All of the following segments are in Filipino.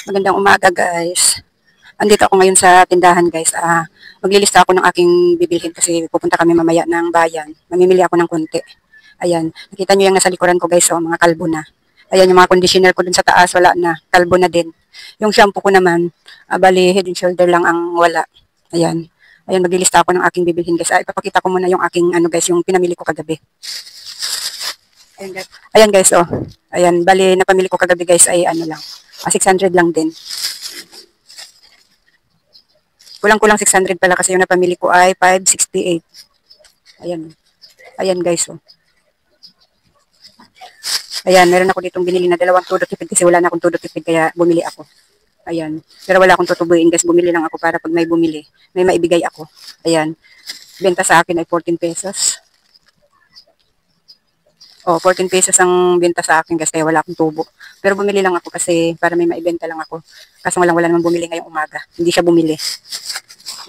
Magandang umaga guys. Andito ako ngayon sa tindahan guys. Maglilista ako ng aking bibilhin kasi pupunta kami mamaya ng bayan. Mamimili ako ng konti. Ayan. Nakita nyo yung nasa likuran ko guys. Mga kalbo na. Ayan yung mga conditioner ko dun sa taas. Wala na. Kalbo na din. Yung shampoo ko naman, bali head and shoulder lang ang wala. Ayan. Ayan, maglilista ako ng aking bibilhin guys. Ipapakita ko muna yung aking ano guys, yung pinamili ko kagabi. Ayan guys. Ayan guys, oh. Ayan, bali napamili ko kagabi guys ay ano lang. 600 lang din. Kulang-kulang 600 pala kasi yung napamili ko ay 568. Ayan. Ayan guys, oh. Ayan, meron ako ditong binili na dalawang todo tipid kasi wala na akong todo tipid kaya bumili ako. Ayan. Pero wala akong tutubuin guys, bumili lang ako para pag may bumili, may maibigay ako. Ayan. Benta sa akin ay 14 pesos. Oh, 14 pesos ang benta sa akin guys, kaya wala akong tubo. Pero bumili lang ako kasi para may maibenta lang ako. Kaso wala naman bumili ngayong umaga. Hindi siya bumili.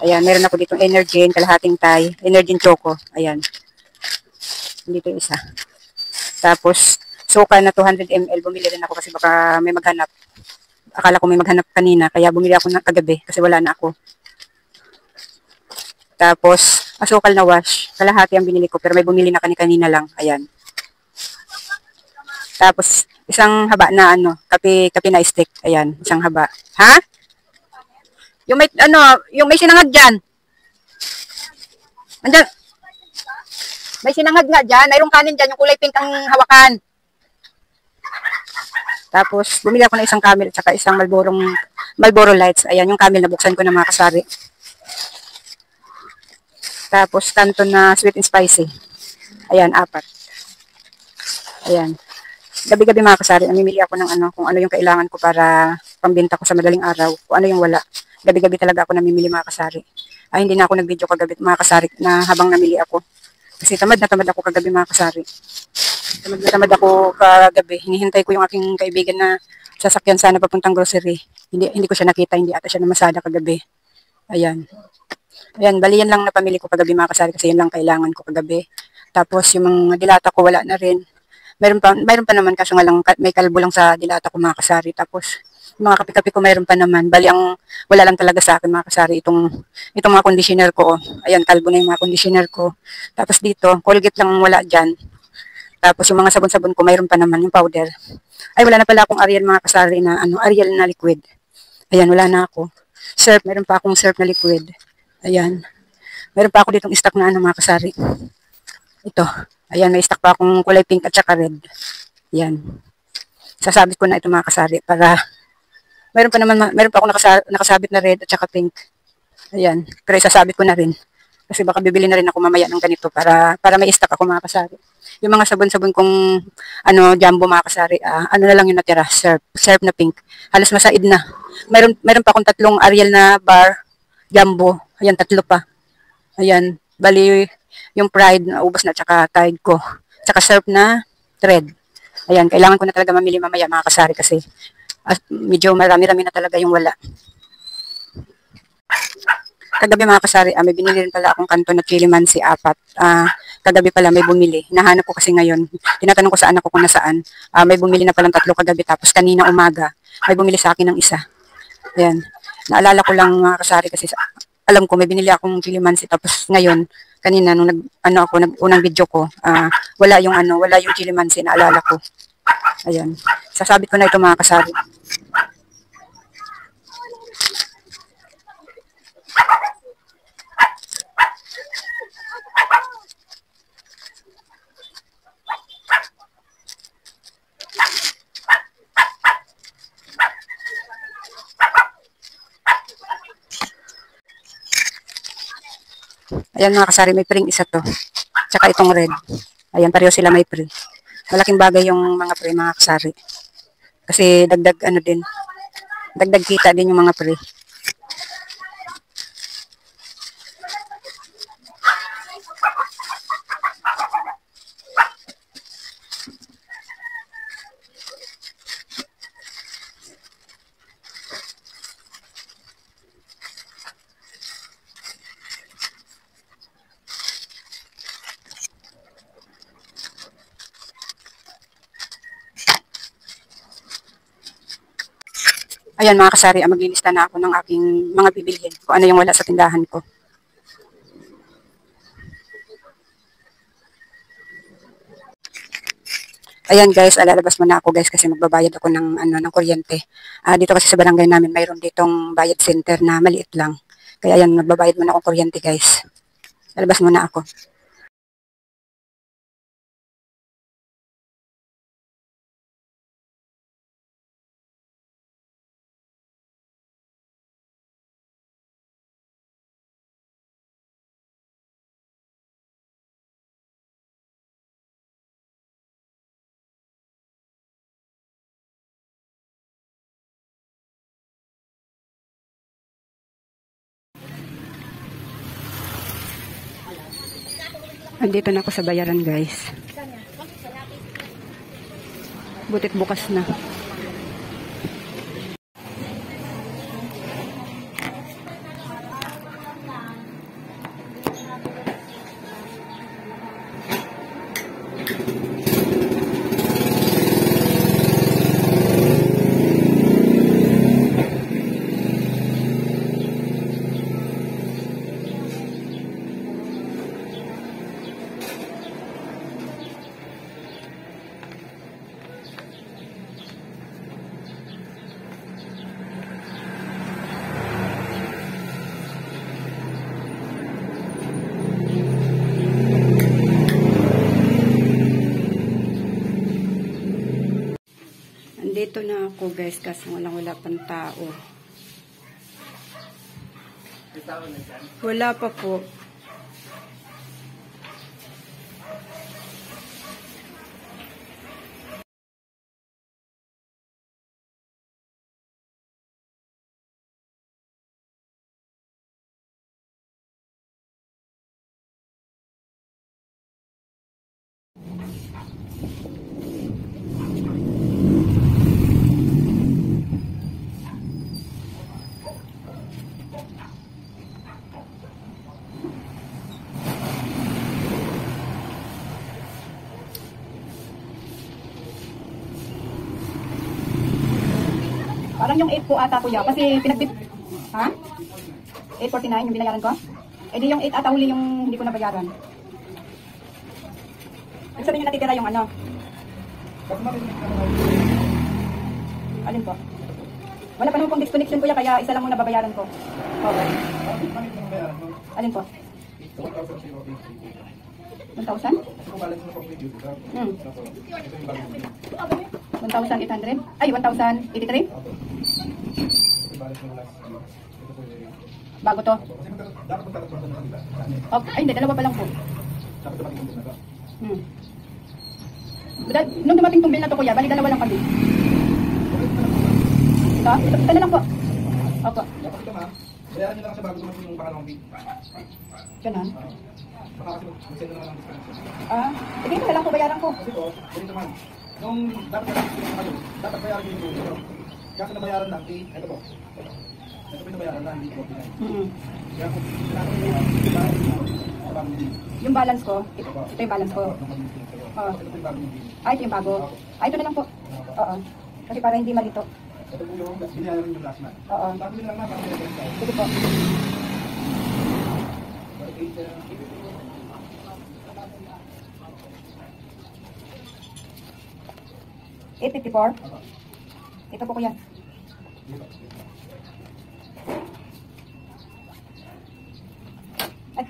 Ayan, meron ako ditong Energin, kalahating Thai, Energin Choco. Ayan. Dito yung isa. Tapos, suka na 200 ml. Bumili rin ako kasi baka may maghanap. Akala ko may maghanap kanina, kaya bumili ako ng kagabi kasi wala na ako. Tapos, asukal na wash. Kalahati ang binili ko, pero may bumili na kanina lang. Ayan. Tapos, isang haba na kape na stick. Ayan, isang haba. Ha? Yung may, yung may sinangag dyan. Andyan. May sinangag nga dyan. Mayroong kanin dyan. Yung kulay pink ang hawakan. Tapos, bumili ako ng isang camel at saka isang Marlboro Lights. Ayan, yung camel nabuksan ko na mga kasari. Tapos, Canton na sweet and spicy. Ayan, 4. Ayan. Gabi-gabi mga kasari, namimili ako ng kung ano yung kailangan ko para pambenta ko sa madaling araw. Kung ano yung wala. Gabi-gabi talaga ako namimili mga kasari. Hindi na ako nag-video kagabi mga kasari na habang namili ako. Kasi tamad na tamad ako kagabi mga kasari. Tamad na tamad ako kagabi. Hinihintay ko yung aking kaibigan na sasakyan sana papuntang grocery. Hindi ko siya nakita, hindi ata siya namasada kagabi. Ayan. Ayan, bali yan lang na pamili ko kagabi mga kasari kasi yun lang kailangan ko kagabi. Tapos yung mga dilata ko wala na rin. Mayroon pa naman kaso nga lang may kalbo lang sa dilata ko mga kasari. Tapos mga kape-kape ko mayroon pa naman. Bali ang wala lang talaga sa akin mga kasari itong mga conditioner ko. Oh. Ayan, kalbo na yung mga conditioner ko. Tapos dito, Colgate lang wala diyan. Tapos yung mga sabon-sabon ko mayroon pa naman yung powder. Ay wala na pala akong Ariel mga kasari na Ariel na liquid. Ayan, wala na ako. Surf, mayroon pa akong surf na liquid. Ayan. Meron pa ako ditong stock na mga kasari. Ito. Ayan, may stock pa akong kulay pink at saka red. Ayan. Sasabit ko na ito mga kasari para meron pa ako nakasabit na red at saka pink. Ayan. Pero isasabit ko na rin. Kasi baka bibili na rin ako mamaya ng ganito para may stock ako mga kasari. Yung mga sabon-sabon kong jumbo mga kasari, na lang yung natira, surf na pink. Halos masaid na. Meron pa akong 3 Ariel na bar jumbo. Ayan, 3 pa. Ayan, bali yung Pride na ubos na tsaka Tide ko. Tsaka surf na thread. Ayan, kailangan ko na talaga mamili mamaya mga kasari kasi medyo marami-rami na talaga yung wala. Kagabi mga kasari, may binili rin pala akong kanto na Chilimansi 4. Kagabi pala may bumili. Nahanap ko kasi ngayon. Tinatanong ko sa anak ko kung nasaan. May bumili na palang 3 kagabi tapos kanina umaga may bumili sa akin ng isa. Ayan. Naalala ko lang mga kasari kasi alam ko may binili akong Chilimansi tapos ngayon kanina nung unang video ko, wala yung Chilimansi naalala ko. Ayan. Sasabit ko na ito mga kasari. Ayan mga kasari, may pre isa to. Tsaka itong red. Ayan, pareho sila may pre. Malaking bagay yung mga pre mga kasari. Kasi dagdag din. Dagdag kita din yung mga pre. Ayan mga kasari, maglilista na ako ng aking mga bibilhin. Kung ano yung wala sa tindahan ko. Ayan guys, lalabas muna ako guys kasi magbabayad ako ng kuryente. Dito kasi sa barangay namin mayroon ditong bayad center na maliit lang. Kaya ayan, magbabayad muna ako kuryente guys. Lalabas muna ako. Andito na ako sa bayaran guys. Butit bukas na. Andito na ako guys kasi wala pang tao. Wala pa po. Parang yung 8 po ata kuya kasi pinagbit. Ha? 849 yung binayaran ko? Eh di yung 8 ata uli yung hindi ko nabayaran. Ibig sabihin yung natitira yung ano? Alin po? Wala pa naman pong disconnection kuya kaya isa lang muna babayaran ko. Okay. Alin po? 1,000? 1,800? Ay, 1,083? Bago to? Okay. Ay, hindi. Dalawa pa lang po. Nung dumating tong bill na to kuya, bali dalawa lang kami. Ito na lang po. Opo. Bayaran nyo lang sa bago dumating yung pangalawang bill. Ganun? Baka kasi mag-send na lang ng discount. Sige, ito na lang po bayaran ko. Kasi po, ganito man. Nung dapat bayaran nyo yung bulo. Kaso nabayaran lang, ito po. Ito po yung nabayaran lang, hindi 49. Kaya kung kailangan nyo sa bagong bill. Yung balance ko, ito yung balance ko. Ito po yung bagong bill. Ito yung bago. Ito na lang po. Oo. Kasi para hindi malito. Ito po yung binayaran yung last month. Oo. Bago nyo lang na, bago nyo lang. Sige po. $854. Ito po kuya. Ay.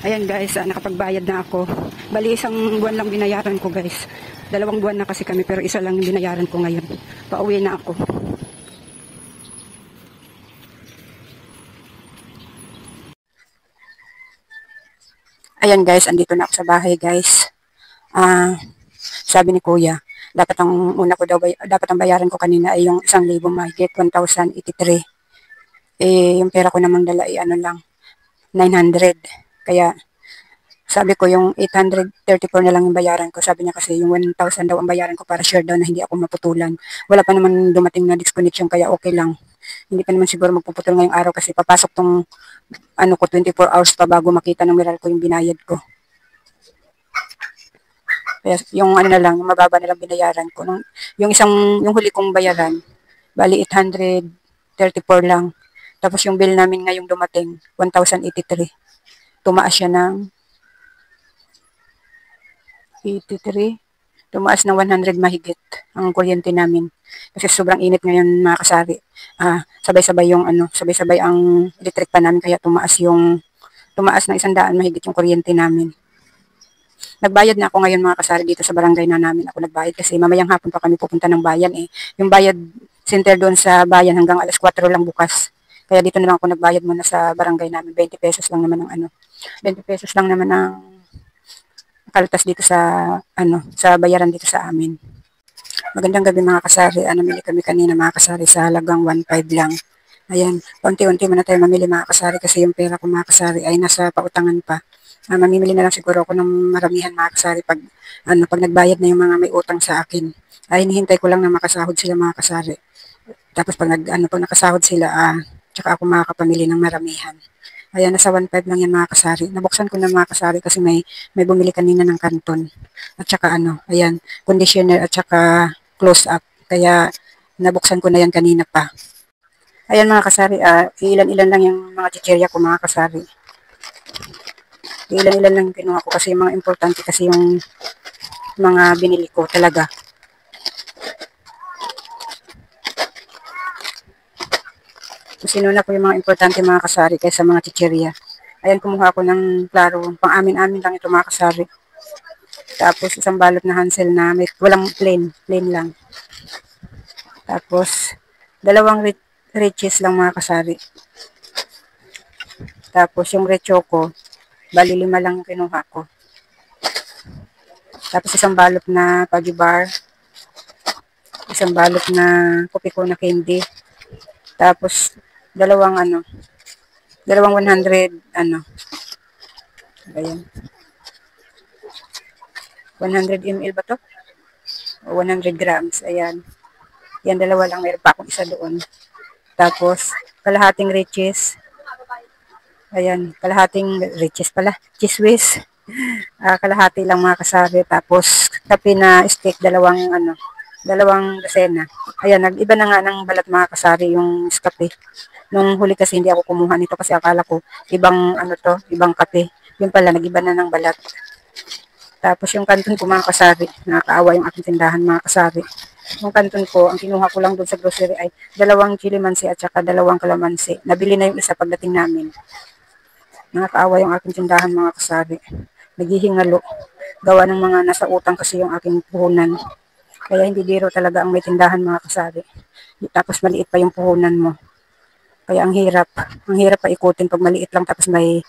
Ayan guys, nakapagbayad na ako. Bali isang buwan lang binayaran ko guys. 2 buwan na kasi kami pero isa lang yung binayaran ko ngayon. Pauwi na ako. Ayan guys, andito na ako sa bahay guys. Sabi ni kuya, dapat ang bayaran ko kanina ay yung 1,000 mahigit, 1,083. Yung pera ko namang dala ay ano lang, 900. Kaya sabi ko yung 834 na lang yung bayaran ko. Sabi niya kasi yung 1,000 daw ang bayaran ko para sure daw na hindi ako maputulan. Wala pa naman dumating na disconnection kaya okay lang. Hindi pa naman siguro magpuputol ngayong araw kasi papasok tong ano ko 24 hours pa bago makita ng Meralco ko yung binayad ko. Kaya yung ano na lang, yung mababa na lang binayaran ko. Yung huli kong bayaran, bali 834 lang. Tapos yung bill namin ngayong dumating, 1,083. Tumaas siya ng 83. Tumaas ng 100 mahigit ang kuryente namin. Kasi sobrang init ngayon mga kasari. Sabay-sabay yung sabay-sabay ang electric pa namin kaya tumaas ng 100 mahigit yung kuryente namin. Nagbayad na ako ngayon mga kasari dito sa barangay na namin. Ako nagbayad kasi mamayang hapon pa kami pupunta ng bayan eh. Yung bayad center doon sa bayan hanggang alas 4 lang bukas. Kaya dito na lang ako nagbayad muna sa barangay namin. 20 pesos lang naman ang 20 pesos lang naman ang kaltas dito sa bayaran dito sa amin. Magandang gabi mga kasari. Namili kami kanina mga kasari sa halagang 1.5 lang. Ayan, paunti-unti muna tayo mamili mga kasari kasi yung pera ko mga kasari ay nasa pautangan pa. Mamimili na lang siguro ako ng maramihan mga kasari pag nagbayad na yung mga may utang sa akin. Hinihintay ko lang na makasahod sila mga kasari. Tapos pag nakasahod sila, tsaka ako makakapamili ng maramihan. Ayan, nasa 1.5 lang yan mga kasari. Nabuksan ko na mga kasari kasi may bumili kanina ng kanton. At saka ayan, conditioner at saka close up. Kaya nabuksan ko na yan kanina pa. Ayan mga kasari, ilan-ilan lang yung mga chichirya ko mga kasari. Ilan-ilan lang yung kinuha ko kasi yung mga importante kasi yung mga binili ko talaga. Sinuna ko yung mga importante mga kasari kaysa mga chichirya. Ayan, kumuha ako ng klaro. Pang amin-amin lang ito mga kasari. Tapos isang balot na Hansel na walang plain lang. Tapos dalawang riches lang mga kasari. Tapos yung red choco, bali 5 lang yung kinuha ko. Tapos isang balot na Paggy Bar. Isang balot na kopi ko na candy. Tapos dalawang 100 ayan. 100 ml ba to? O 100 grams. Ayan. Yan, dalawa lang. Meron pa akong isa doon. Tapos, kalahating riches. Ayan, kalahating riches pala. Cheese whiz. Kalahati lang mga kasari. Tapos, kape na stick, dalawang dosena. Ayan, nag-iba na nga ng balat mga kasari yung kape. Nung huli kasi hindi ako kumuha nito kasi akala ko ibang ibang kape. Yun pala, nag-iba na ng balat. Tapos yung kanton ko mga kasari, nakakaawa yung aking tindahan mga kasari. Yung kanton ko, ang kinuha ko lang doon sa grocery ay 2 chili mansi at saka 2 kalamansi. Nabili na yung isa pagdating namin. Nakakaawa yung aking tindahan mga kasari. Naghihingalo. Gawa ng mga nasa utang kasi yung aking puhunan. Kaya hindi biro talaga ang may tindahan mga kasari. Tapos maliit pa yung puhunan mo. Kaya ang hirap pa ikutin pag maliit lang tapos may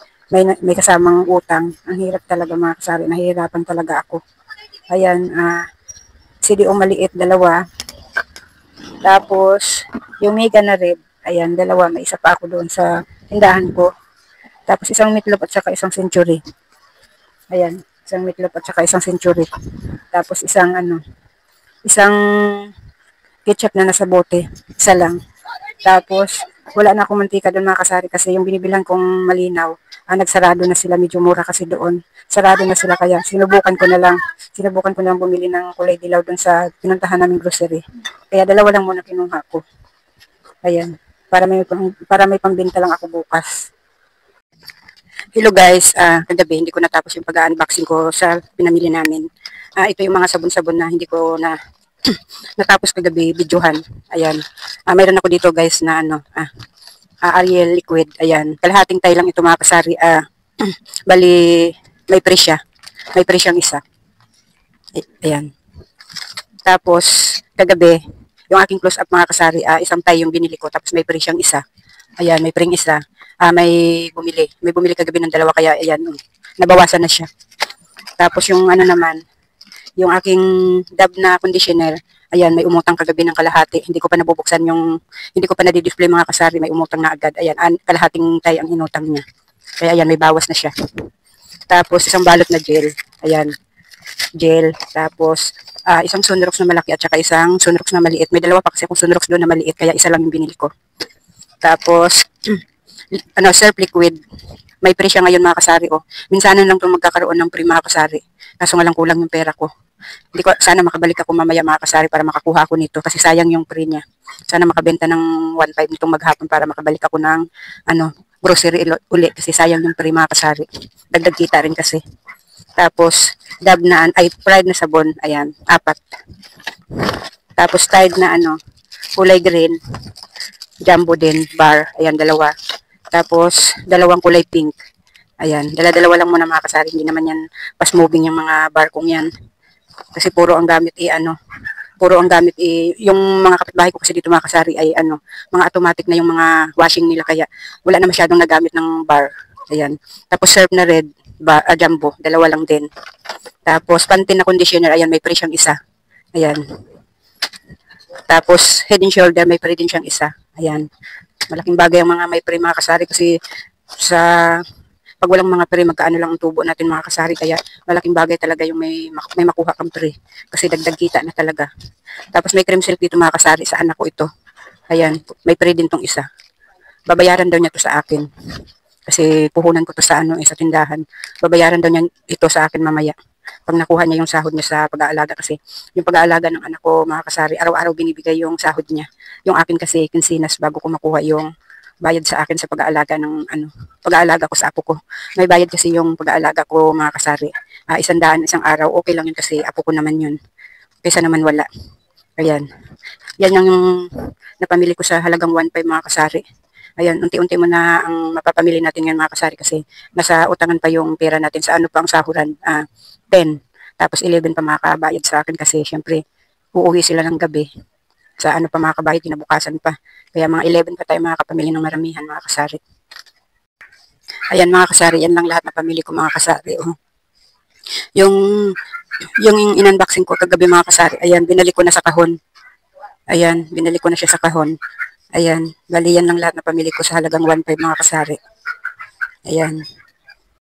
kasamang utang. Ang hirap talaga mga kasari. Nahihirapan talaga ako. Ayan, CDO maliit, 2. Tapos, yung mega na red, ayan, 2. May isa pa ako doon sa tindahan ko. Tapos, isang meatloaf at saka isang century. Ayan, isang meatloaf at saka isang century. Tapos, isang ketchup na nasa bote. Isa lang. Tapos, wala na akong mantika doon mga kasari kasi yung binibilhan kong malinaw, nagsarado na sila, medyo mura kasi doon. Sarado na sila kaya sinubukan ko na lang bumili ng kulay dilaw doon sa pinuntahan naming grocery. Kaya 2 lang muna kinuha ko. Ayan, para may pambenta lang ako bukas. Hello guys, kagabi hindi ko natapos yung pag-unboxing ko sa pinamili namin. Ito yung mga sabon-sabon na hindi ko na natapos kagabi videohan. Ayan. Mayroon ako dito guys na Ariel liquid. Ayan. Kalahating tayo lang ito mga kasari. Bali may presya. May presyang isa. Ayan. Tapos kagabi yung aking close up mga kasari, isang tayo yung binili ko tapos may presyang isa. Ayan, may pring isa. May bumili kagabi ng 2 kaya ayan, nabawasan na siya. Tapos yung naman yung aking Dab na conditioner, ayan, may umutang kagabi ng kalahati. Hindi ko pa nabubuksan hindi ko pa na-display mga kasari, may umutang na agad. Ayan, kalahating tayo ang inutang niya. Kaya ayan, may bawas na siya. Tapos isang balot na gel. Ayan, gel. Tapos isang Sunrox na malaki at saka isang Sunrox na maliit. May 2 pa kasi akong Sunrox doon na maliit, kaya isa lang yung binili ko. Tapos, ano, surf liquid. May pre siya ngayon mga kasari, oh. Minsanan lang itong magkakaroon ng pre mga kasari. Kaso nga lang kulang yung pera ko. Hindi ko, sana makabalik ako mamaya mga kasari para makakuha ako nito kasi sayang yung pre niya. Sana makabenta ng 1.5 nitong maghapon para makabalik ako ng, ano, grocery uli kasi sayang yung pre mga kasari. Dagdag kita rin kasi. Tapos, dab na, ay, Pride na sabon, ayan, 4. Tapos, Tide na, ano, kulay green, jumbo din, bar, ayan, 2. Tapos, 2 kulay pink. Ayan, dala-dalawa lang muna mga kasari. Hindi naman yan fast moving yung mga bar kong yan. Kasi puro ang gamit yung mga kapitbahay ko kasi dito mga kasari ay ano, mga automatic na yung mga washing nila kaya wala na masyadong nagamit ng bar. Ayan. Tapos surf na red, jumbo, 2 lang din. Tapos Pantene na conditioner, ayan, may pre siyang isa. Ayan. Tapos Head and Shoulder, may pre din siyang isa. Ayan. Malaking bagay ang mga may pre mga kasari kasi sa pag walang mga pre, magkaano lang ang tubo natin mga kasari. Kaya malaking bagay talaga yung may makuha kang pre. Kasi dagdag kita na talaga. Tapos may cream silk dito mga kasari sa anak ko ito. Ayan, may pre din tong isa. Babayaran daw niya to sa akin. Kasi puhunan ko to sa ano, sa tindahan. Babayaran daw niya ito sa akin mamaya. Pag nakuha niya yung sahod niya sa pag-aalaga kasi yung pag-aalaga ng anak ko mga kasari, araw-araw binibigay yung sahod niya. Yung akin kasi kinsinas bago ko makuha yung bayad sa akin sa pag-aalaga ng ano, pag-aalaga ko sa apo ko. May bayad kasi yung pag-aalaga ko mga kasari. 100 isang araw, okay lang yun kasi apo ko naman yun. Kaysa naman wala. Ayan. Yan yung napamili ko sa halagang 1.5 mga kasari. Ayan, unti-unti mo na ang mapapamili natin ngayon mga kasari kasi nasa utangan pa yung pera natin sa ano pa ang sahuran. 10. Tapos 11 pa makakabayad sa akin kasi syempre uuwi sila ng gabi. Sa ano pa makakabayad, kinabukasan pa. Kaya mga 11 pa tayo makakapamili ng maramihan mga kasari. Ayan mga kasari, yan lang lahat na pamili ko mga kasari. Oh. Yung in-unboxing ko kagabi mga kasari, ayan, binalik ko na sa kahon. Ayan, binalik ko na siya sa kahon. Ayan, bali yan lang lahat na pamili ko sa halagang 1.5 mga kasari. Ayan.